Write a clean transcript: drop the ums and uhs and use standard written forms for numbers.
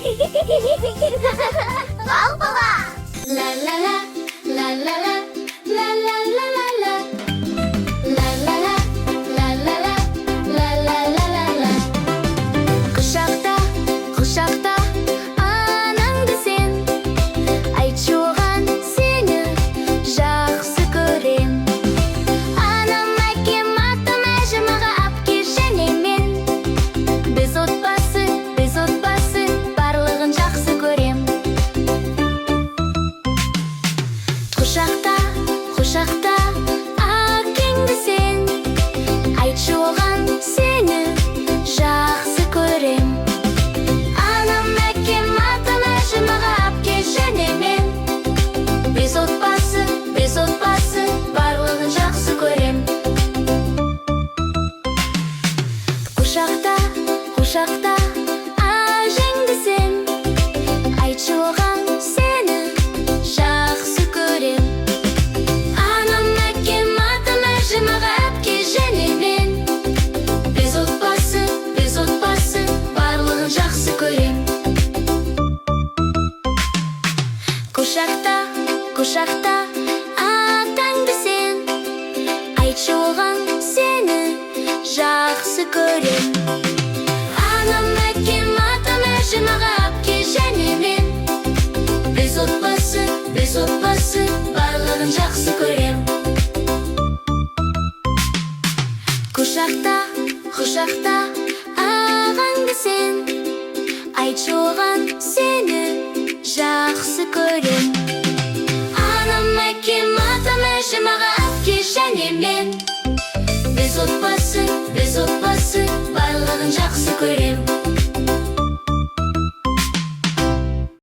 Ал бала. Ла-ла-ла, ла-ла-ла, ла-ла-ла-ла-ла. Ла-ла-ла, ла-ла-ла, ла-ла-ла-ла-ла. Құшақта, құшақта анаңды сен, айтшы оған сені жақсы көрем. Анам, әкем, атам, әжем, аға, әпке және мен. Біз отбасы, барлығын жақсы көрем. Құшақта, құшақта әкеңді сен, айтшы оған сені жақсы көрем. Анам, әкем, атам, әжем, аға, әпке және мен. Біз отбасы, барлығын жақсы көрем. Құшақта, құшақта әжеңді сен, айтшы оған сені жақсы көрем. Анам, әкем, атам, әжем, аға, әпке және мен. Біз отбасы, барлығын жақсы көрем. Құшақта, құшақта атаңды сен, айтшы оған сені жақсы көрем. Анам, әкем, атам, әжем, аға, әпке және мен. Біз отбасы, барлығын жақсы көрем. Құшақта, құшақта ағаңды сен, айтшы оған сені жақсы көрем. Анам, әкем, атам, әжем, аға, әпке және мен. Біз отбасы, барлығын жақсы көрем.